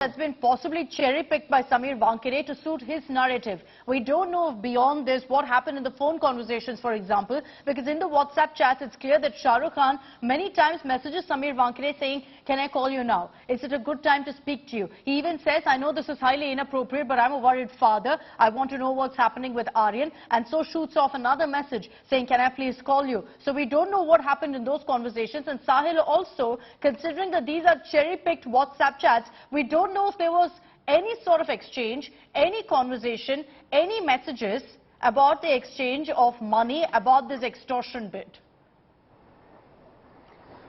That's been possibly cherry-picked by Samir Wankhede to suit his narrative. We don't know beyond this what happened in the phone conversations, for example, because in the WhatsApp chats, it's clear that Shah Rukh Khan many times messages Samir Wankhede saying, "Can I call you now? Is it a good time to speak to you?" He even says, "I know this is highly inappropriate, but I'm a worried father. I want to know what's happening with Aryan," and so shoots off another message saying, "Can I please call you?" So we don't know what happened in those conversations. And Sahil also, considering that these are cherry-picked WhatsApp chats, we don't know if there was any sort of exchange, any conversation, any messages about the exchange of money, about this extortion bid.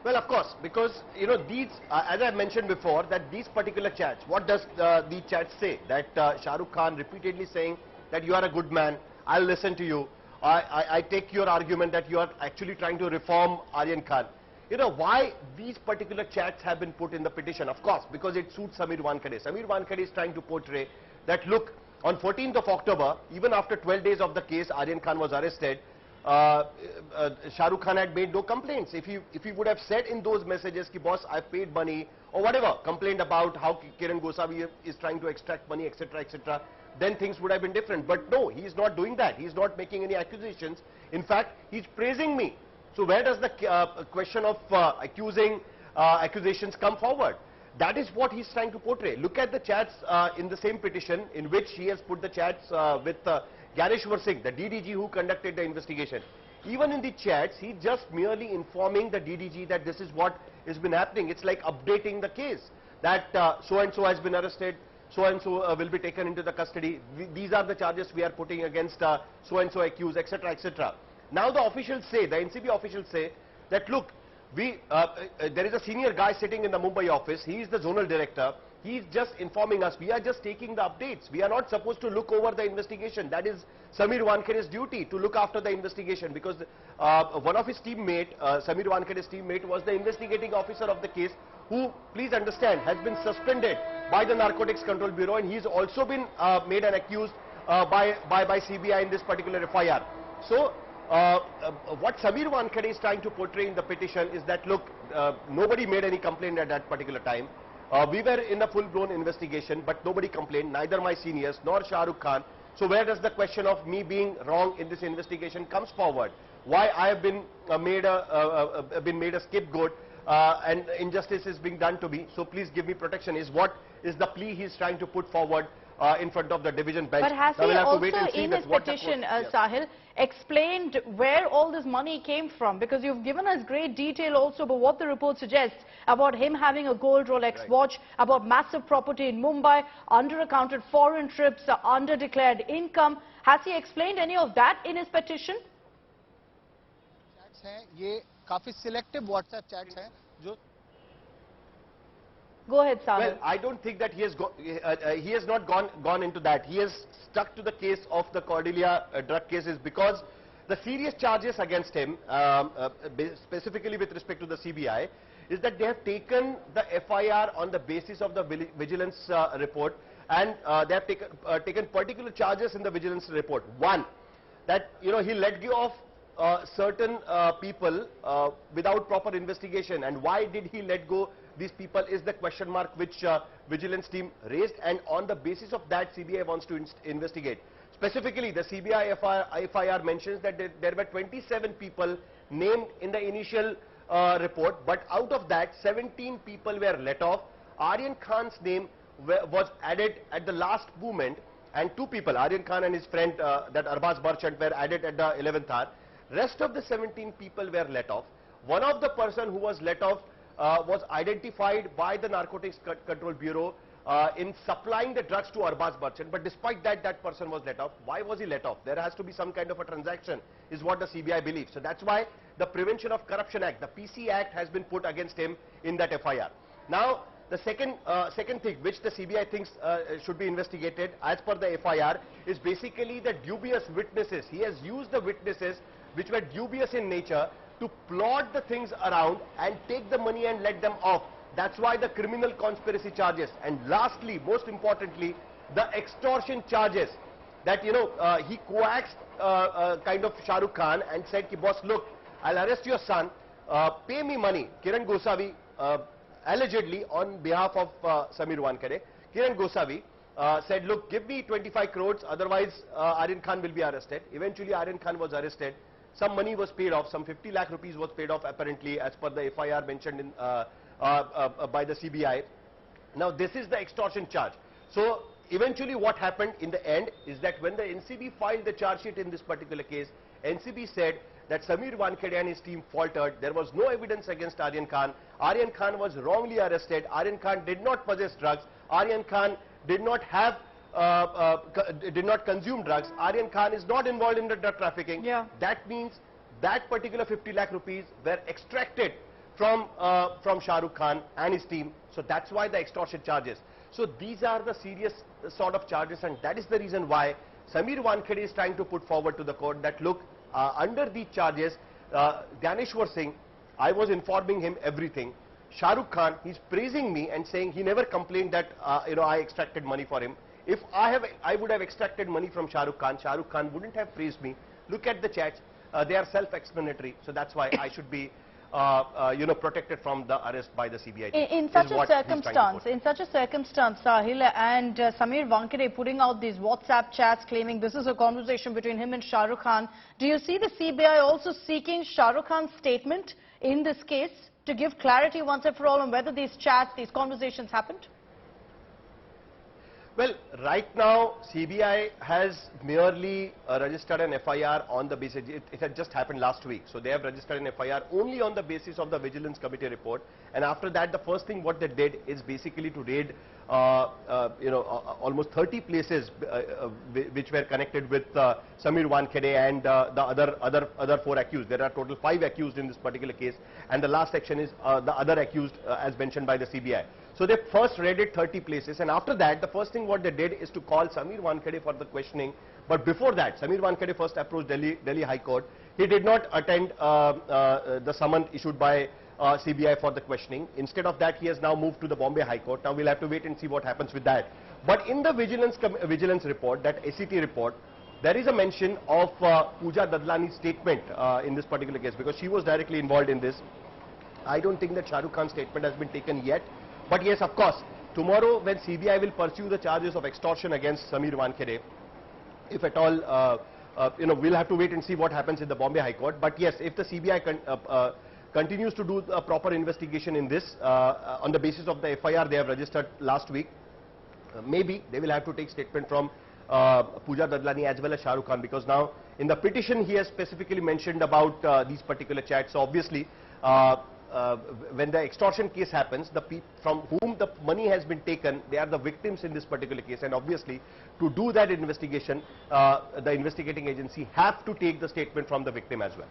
Well, of course, because, you know, these, as I mentioned before, that these particular chats, what does the chat say? That Shah Rukh Khan repeatedly saying that you are a good man, I'll listen to you. I take your argument that you are actually trying to reform Aryan Khan. You know, why these particular chats have been put in the petition? Of course, because it suits Samir Wankhede. Samir Wankhede is trying to portray that, look, on 14th of October, even after 12 days of the case, Aryan Khan was arrested, Shah Rukh Khan had made no complaints. If he would have said in those messages, ki boss, I paid money, or whatever, complained about how Kiran Gosavi is trying to extract money, etc., etc., then things would have been different. But no, he is not doing that. He is not making any accusations. In fact, he is praising me. So where does the question of accusations come forward? That is what he's trying to portray. Look at the chats in the same petition in which he has put the chats with Gyaneshwar Singh, the DDG who conducted the investigation. Even in the chats, he's just merely informing the DDG that this is what has been happening. It's like updating the case, that so-and-so has been arrested, so-and-so will be taken into the custody. These are the charges we are putting against so-and-so accused, etc., etc. Now the officials say, the NCB officials say that, look, there is a senior guy sitting in the Mumbai office. He is the zonal director. He is just informing us. We are just taking the updates. We are not supposed to look over the investigation. That is Samir Wankhede's duty, to look after the investigation, because one of his teammate, Samir Wankhede's teammate, was the investigating officer of the case, who, please understand, has been suspended by the Narcotics Control Bureau, and he's also been made an accused by CBI in this particular FIR. So what Samir Wankhede is trying to portray in the petition is that, look, nobody made any complaint at that particular time. We were in a full-blown investigation, but nobody complained, neither my seniors nor Shah Rukh Khan. So where does the question of me being wrong in this investigation comes forward? Why I have been made a scapegoat and injustice is being done to me? So please give me protection, is what is the plea he's trying to put forward in front of the division bench. But has he also, in his petition, Sahil, explained where all this money came from? Because you've given us great detail also about what the report suggests about him having a gold Rolex watch, about massive property in Mumbai, under-accounted foreign trips, under-declared income. Has he explained any of that in his petition? Chats हैं, ये काफी selective WhatsApp chats हैं, जो Go ahead, Sahil. Well, I don't think that he has not gone into that. He has stuck to the case of the Cordelia drug cases, because the serious charges against him, specifically with respect to the CBI, is that they have taken the FIR on the basis of the vigilance report, and they have taken particular charges in the vigilance report. One, that, you know, he let go of certain people without proper investigation, and why did he let go these people is the question mark which vigilance team raised, and on the basis of that CBI wants to investigate. Specifically, the CBI FIR mentions that there were 27 people named in the initial report, but out of that 17 people were let off. Aryan Khan's name was added at the last moment, and 2 people, Aryan Khan and his friend that Arbaz Merchant, were added at the 11th hour. Rest of the 17 people were let off. One of the person who was let off was identified by the Narcotics Control Bureau in supplying the drugs to Arbaz Merchant, but despite that, that person was let off. Why was he let off? There has to be some kind of a transaction, is what the CBI believes. So that's why the Prevention of Corruption Act, the PC Act, has been put against him in that FIR. Now, the second thing which the CBI thinks should be investigated as per the FIR is basically the dubious witnesses. He has used the witnesses which were dubious in nature to plot the things around and take the money and let them off. That's why the criminal conspiracy charges. And lastly, most importantly, the extortion charges. That, you know, he coaxed kind of Shah Rukh Khan and said, ki, boss, look, I'll arrest your son, pay me money. Kiran Gosavi allegedly on behalf of Samir Wankhede, Kiran Gosavi, said, look, give me 25 crores, otherwise Aryan Khan will be arrested. Eventually Aryan Khan was arrested. Some money was paid off, some 50 lakh rupees was paid off apparently as per the FIR mentioned in, by the CBI. Now this is the extortion charge. So eventually what happened in the end is that when the NCB filed the charge sheet in this particular case, NCB said that Samir Wankhede and his team faltered. There was no evidence against Aryan Khan. Aryan Khan was wrongly arrested. Aryan Khan did not possess drugs. Aryan Khan did not have did not consume drugs. Aryan Khan is not involved in the drug trafficking. Yeah. That means that particular 50 lakh rupees were extracted from Shah Rukh Khan and his team. So that's why the extortion charges. So these are the serious sort of charges, and that is the reason why Samir Wankhede is trying to put forward to the court that look, under these charges, Gyaneshwar Singh, I was informing him everything. Shah Rukh Khan, he's praising me and saying he never complained that I extracted money for him. If I would have extracted money from Shah Rukh Khan wouldn't have praised me. Look at the chats, they are self-explanatory. So that's why I should be protected from the arrest by the CBI. In such a circumstance, Sahil and Samir Wankhede putting out these WhatsApp chats claiming this is a conversation between him and Shah Rukh Khan, do you see the CBI also seeking Shah Rukh Khan's statement in this case to give clarity once and for all on whether these chats, these conversations happened? Well, right now, CBI has merely registered an FIR on the basis, it had just happened last week. So they have registered an FIR only on the basis of the Vigilance Committee report. And after that, the first thing what they did is basically to raid, almost 30 places which were connected with Samir Wankhede and the other 4 accused. There are total 5 accused in this particular case. And the last section is the other accused as mentioned by the CBI. So they first raided 30 places, and after that, the first thing what they did is to call Samir Wankhede for the questioning. But before that, Samir Wankhede first approached Delhi High Court. He did not attend the summons issued by CBI for the questioning. Instead of that, he has now moved to the Bombay High Court. Now we'll have to wait and see what happens with that. But in the vigilance report, that ACT report, there is a mention of Pooja Dadlani's statement in this particular case, because she was directly involved in this. I don't think that Shah Rukh Khan's statement has been taken yet. But yes, of course, tomorrow when CBI will pursue the charges of extortion against Samir Wankhede, if at all, we'll have to wait and see what happens in the Bombay High Court. But yes, if the CBI continues to do a proper investigation in this, on the basis of the FIR they have registered last week, maybe they will have to take statement from Pooja Dadlani as well as Shah Rukh Khan, because now in the petition he has specifically mentioned about these particular chats. So obviously, when the extortion case happens, the people from whom the money has been taken, they are the victims in this particular case, and obviously to do that investigation, the investigating agency have to take the statement from the victim as well.